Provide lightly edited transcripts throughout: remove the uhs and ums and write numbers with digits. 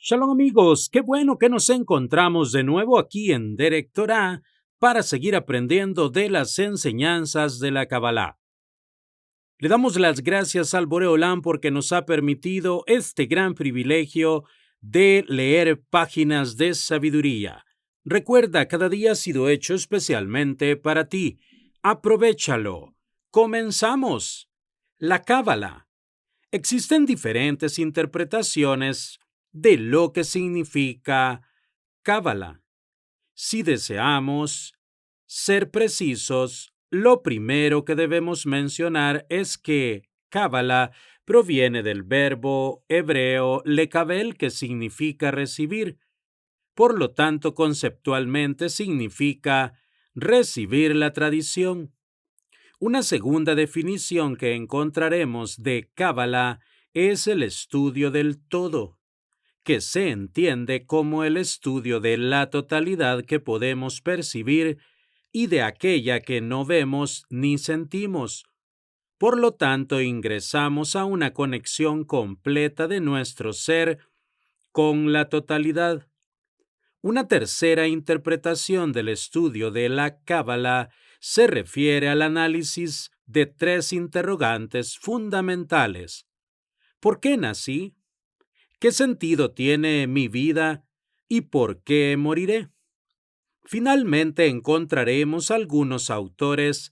Shalom amigos, qué bueno que nos encontramos de nuevo aquí en Derek Torah para seguir aprendiendo de las enseñanzas de la Kabbalah. Le damos las gracias al Boreolam porque nos ha permitido este gran privilegio de leer páginas de sabiduría. Recuerda, cada día ha sido hecho especialmente para ti. Aprovéchalo. Comenzamos. La Kabbalah. Existen diferentes interpretaciones de lo que significa Cábala. Si deseamos ser precisos, lo primero que debemos mencionar es que Cábala proviene del verbo hebreo lekabel, que significa recibir. Por lo tanto, conceptualmente significa recibir la tradición. Una segunda definición que encontraremos de Cábala es el estudio del todo, que se entiende como el estudio de la totalidad que podemos percibir y de aquella que no vemos ni sentimos. Por lo tanto, ingresamos a una conexión completa de nuestro ser con la totalidad. Una tercera interpretación del estudio de la Cábala se refiere al análisis de tres interrogantes fundamentales. ¿Por qué nací? ¿Qué sentido tiene mi vida? ¿Y por qué moriré? Finalmente encontraremos algunos autores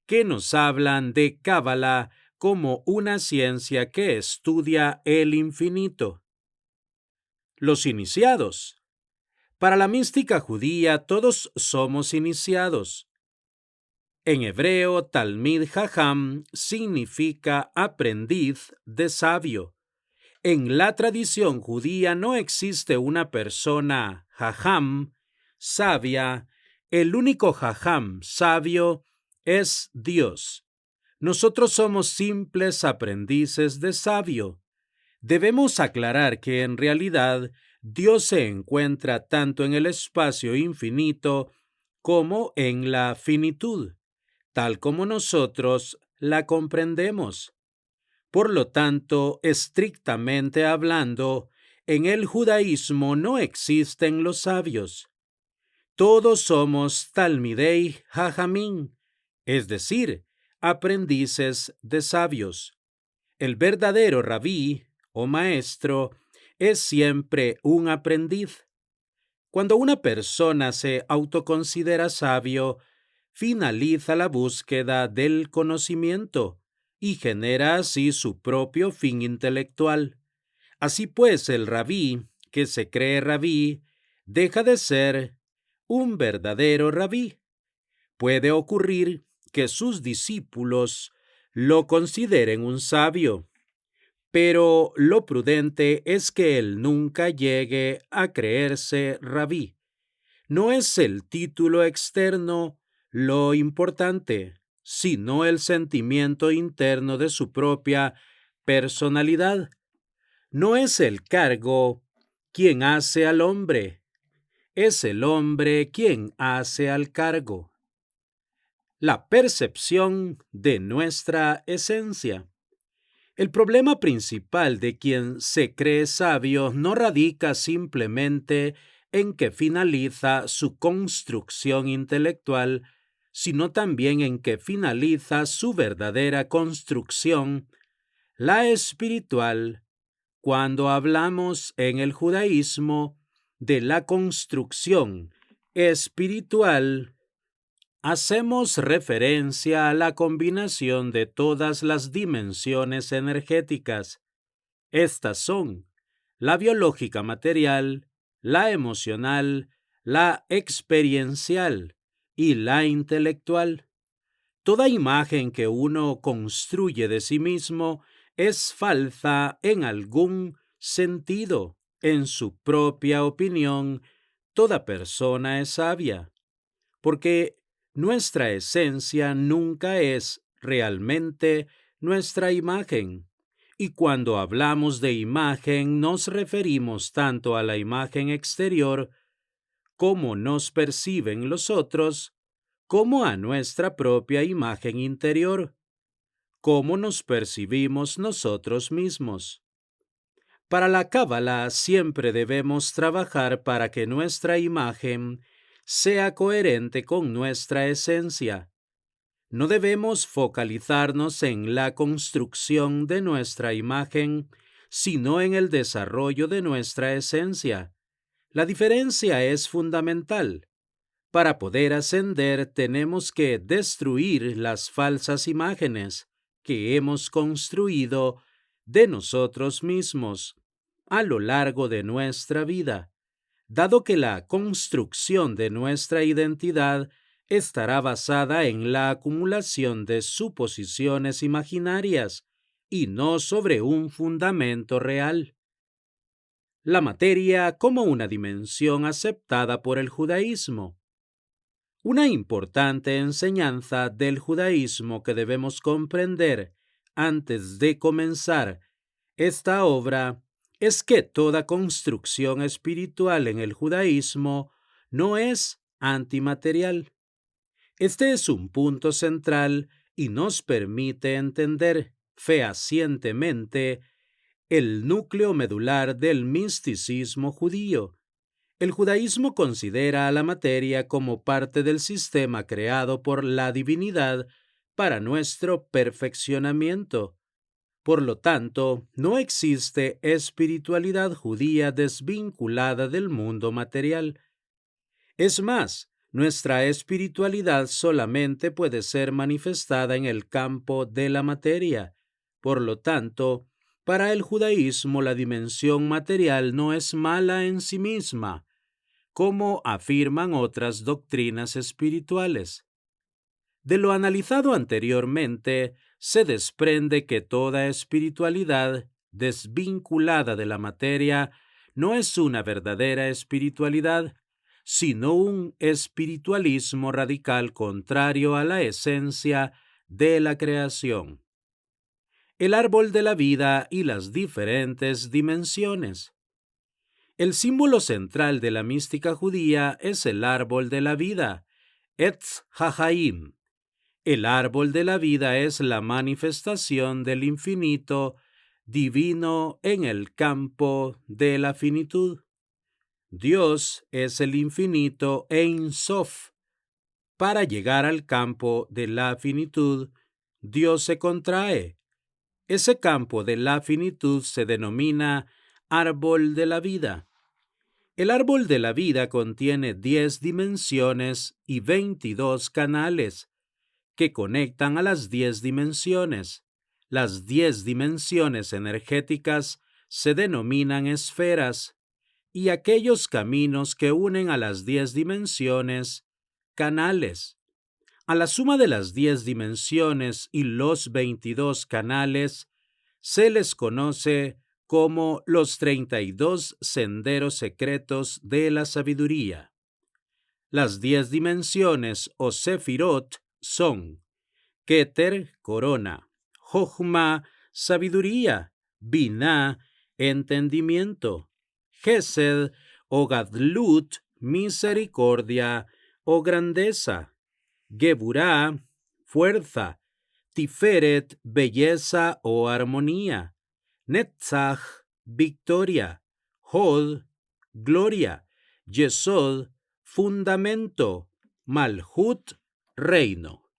que nos hablan de Cábala como una ciencia que estudia el infinito. Los iniciados. Para la mística judía todos somos iniciados. En hebreo, Talmid Jajam significa aprendiz de sabio. En la tradición judía no existe una persona Jajam, sabia. El único Jajam, sabio, es Dios. Nosotros somos simples aprendices de sabio. Debemos aclarar que en realidad Dios se encuentra tanto en el espacio infinito como en la finitud, tal como nosotros la comprendemos. Por lo tanto, estrictamente hablando, en el judaísmo no existen los sabios. Todos somos Talmidei Jajamim, es decir, aprendices de sabios. El verdadero rabí o maestro es siempre un aprendiz. Cuando una persona se autoconsidera sabio, finaliza la búsqueda del conocimiento y genera así su propio fin intelectual. Así pues, el rabí, que se cree rabí, deja de ser un verdadero rabí. Puede ocurrir que sus discípulos lo consideren un sabio, pero lo prudente es que él nunca llegue a creerse rabí. No es el título externo lo importante, sino el sentimiento interno de su propia personalidad. No es el cargo quien hace al hombre, es el hombre quien hace al cargo. La percepción de nuestra esencia. El problema principal de quien se cree sabio no radica simplemente en que finaliza su construcción intelectual, sino también en que finaliza su verdadera construcción, la espiritual. Cuando hablamos en el judaísmo de la construcción espiritual, hacemos referencia a la combinación de todas las dimensiones energéticas. Estas son la biológica material, la emocional, la experiencial y la intelectual. Toda imagen que uno construye de sí mismo es falsa en algún sentido. En su propia opinión, toda persona es sabia, porque nuestra esencia nunca es realmente nuestra imagen. Y cuando hablamos de imagen, nos referimos tanto a la imagen exterior, cómo nos perciben los otros, como a nuestra propia imagen interior, cómo nos percibimos nosotros mismos. Para la Cábala siempre debemos trabajar para que nuestra imagen sea coherente con nuestra esencia. No debemos focalizarnos en la construcción de nuestra imagen, sino en el desarrollo de nuestra esencia. La diferencia es fundamental. Para poder ascender tenemos que destruir las falsas imágenes que hemos construido de nosotros mismos a lo largo de nuestra vida, dado que la construcción de nuestra identidad estará basada en la acumulación de suposiciones imaginarias y no sobre un fundamento real. La materia como una dimensión aceptada por el judaísmo. Una importante enseñanza del judaísmo que debemos comprender antes de comenzar esta obra es que toda construcción espiritual en el judaísmo no es antimaterial. Este es un punto central y nos permite entender fehacientemente el núcleo medular del misticismo judío. El judaísmo considera a la materia como parte del sistema creado por la divinidad para nuestro perfeccionamiento. Por lo tanto, no existe espiritualidad judía desvinculada del mundo material. Es más, nuestra espiritualidad solamente puede ser manifestada en el campo de la materia. Por lo tanto, para el judaísmo la dimensión material no es mala en sí misma, como afirman otras doctrinas espirituales. De lo analizado anteriormente, se desprende que toda espiritualidad desvinculada de la materia no es una verdadera espiritualidad, sino un espiritualismo radical contrario a la esencia de la creación. El árbol de la vida y las diferentes dimensiones. El símbolo central de la mística judía es el árbol de la vida, Etz HaHaim. El árbol de la vida es la manifestación del infinito divino en el campo de la finitud. Dios es el infinito Ein Sof. Para llegar al campo de la finitud, Dios se contrae. Ese campo de la finitud se denomina árbol de la vida. El árbol de la vida contiene 10 dimensiones y 22 canales que conectan a las 10 dimensiones. Las 10 dimensiones energéticas se denominan esferas y aquellos caminos que unen a las 10 dimensiones, canales. A la suma de las 10 dimensiones y los 22 canales se les conoce como los 32 senderos secretos de la sabiduría. Las 10 dimensiones o sefirot son Keter, corona, Jochma, sabiduría, Binah, entendimiento, Gesed o Gadlut, misericordia o grandeza, Geburah, fuerza, Tiferet, belleza o armonía, Netzach, victoria, Hod, gloria, Yesod, fundamento, Malhut, reino.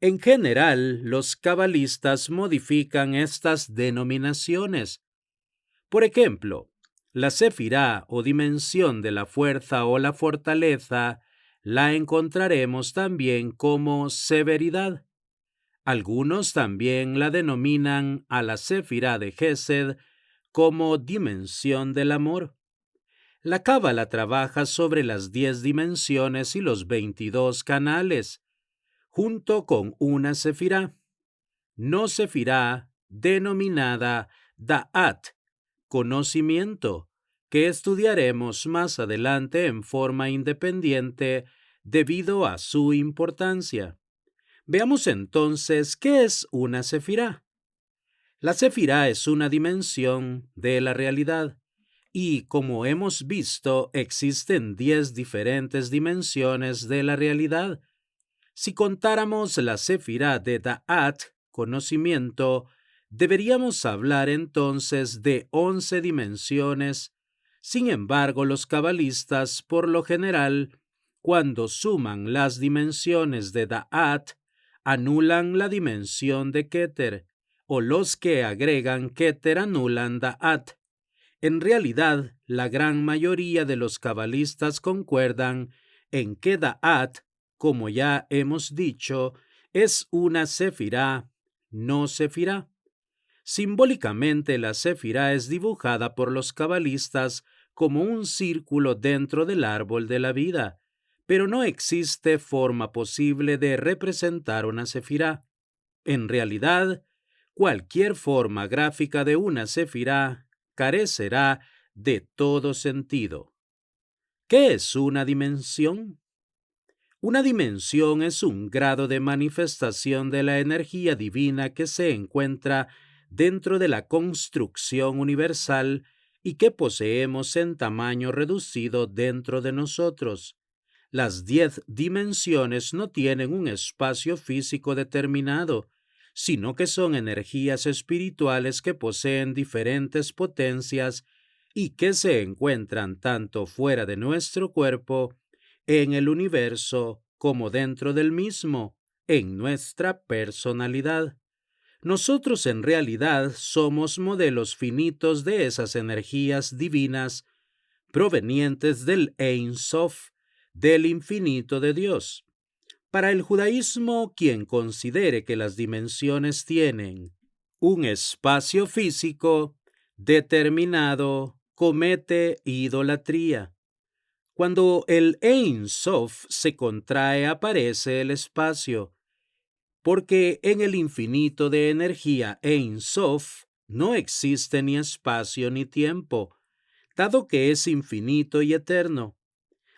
En general, los cabalistas modifican estas denominaciones. Por ejemplo, la sefirá o dimensión de la fuerza o la fortaleza la encontraremos también como severidad. Algunos también la denominan a la sefirá de Gesed como dimensión del amor. La Cábala trabaja sobre las 10 dimensiones y los 22 canales, junto con una sefirá, no sefirá denominada Da'at, conocimiento, que estudiaremos más adelante en forma independiente debido a su importancia. Veamos entonces qué es una sefirá. La sefirá es una dimensión de la realidad y, como hemos visto, existen 10 diferentes dimensiones de la realidad. Si contáramos la sefirá de Da'at, conocimiento, Deberíamos hablar entonces de 11 dimensiones. Sin embargo, los cabalistas, por lo general, cuando suman las dimensiones de Da'at, anulan la dimensión de Keter, o los que agregan Keter anulan Da'at. En realidad, la gran mayoría de los cabalistas concuerdan en que Da'at, como ya hemos dicho, es una sefirá, no sefirá. Simbólicamente, la sefirá es dibujada por los cabalistas como un círculo dentro del árbol de la vida, pero no existe forma posible de representar una sefirá. En realidad, cualquier forma gráfica de una sefirá carecerá de todo sentido. ¿Qué es una dimensión? Una dimensión es un grado de manifestación de la energía divina que se encuentra dentro de la construcción universal y que poseemos en tamaño reducido dentro de nosotros. Las 10 dimensiones no tienen un espacio físico determinado, sino que son energías espirituales que poseen diferentes potencias y que se encuentran tanto fuera de nuestro cuerpo, en el universo, como dentro del mismo, en nuestra personalidad. Nosotros en realidad somos modelos finitos de esas energías divinas provenientes del Ein Sof, del infinito de Dios. Para el judaísmo, quien considere que las dimensiones tienen un espacio físico determinado comete idolatría. Cuando el Ein Sof se contrae aparece el espacio, porque en el infinito de energía Ein Sof no existe ni espacio ni tiempo, dado que es infinito y eterno.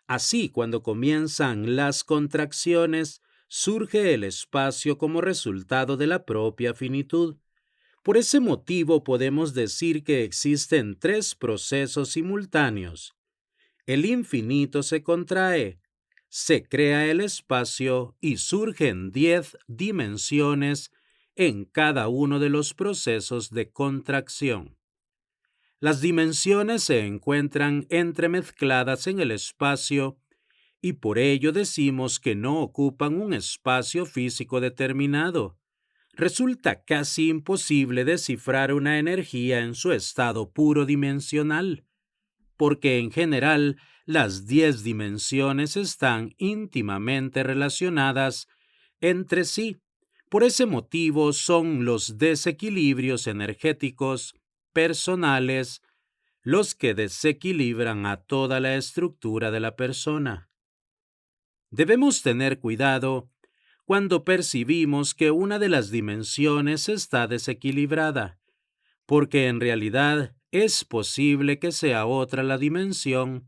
Así, cuando comienzan las contracciones, surge el espacio como resultado de la propia finitud. Por ese motivo podemos decir que existen 3 procesos simultáneos. El infinito se contrae, se crea el espacio y surgen 10 dimensiones en cada uno de los procesos de contracción. Las dimensiones se encuentran entremezcladas en el espacio y por ello decimos que no ocupan un espacio físico determinado. Resulta casi imposible descifrar una energía en su estado puro dimensional, porque en general las 10 dimensiones están íntimamente relacionadas entre sí. Por ese motivo son los desequilibrios energéticos personales los que desequilibran a toda la estructura de la persona. Debemos tener cuidado cuando percibimos que una de las dimensiones está desequilibrada, porque en realidad es posible que sea otra la dimensión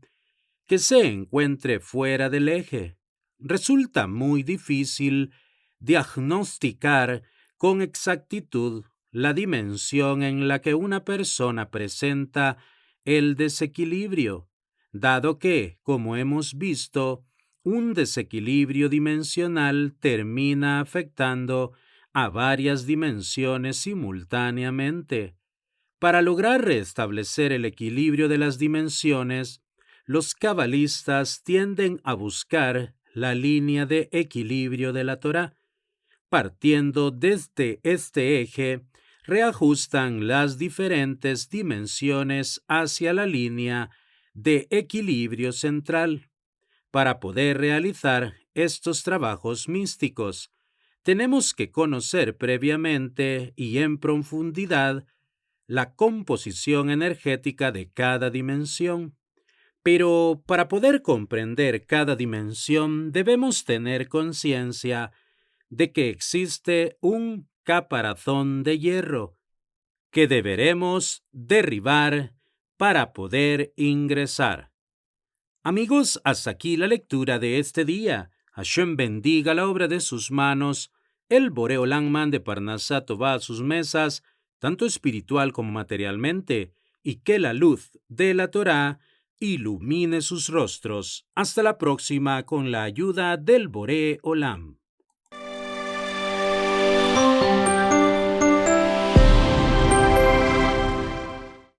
que se encuentre fuera del eje. Resulta muy difícil diagnosticar con exactitud la dimensión en la que una persona presenta el desequilibrio, dado que, como hemos visto, un desequilibrio dimensional termina afectando a varias dimensiones simultáneamente. Para lograr restablecer el equilibrio de las dimensiones, los cabalistas tienden a buscar la línea de equilibrio de la Torá. Partiendo desde este eje, reajustan las diferentes dimensiones hacia la línea de equilibrio central. Para poder realizar estos trabajos místicos, tenemos que conocer previamente y en profundidad la composición energética de cada dimensión. Pero para poder comprender cada dimensión debemos tener conciencia de que existe un caparazón de hierro que deberemos derribar para poder ingresar. Amigos, hasta aquí la lectura de este día. Hashem bendiga la obra de sus manos. El Boreolam mande Parnasá Tová a sus mesas, tanto espiritual como materialmente, y que la luz de la Torá ilumine sus rostros. Hasta la próxima con la ayuda del Boreolam.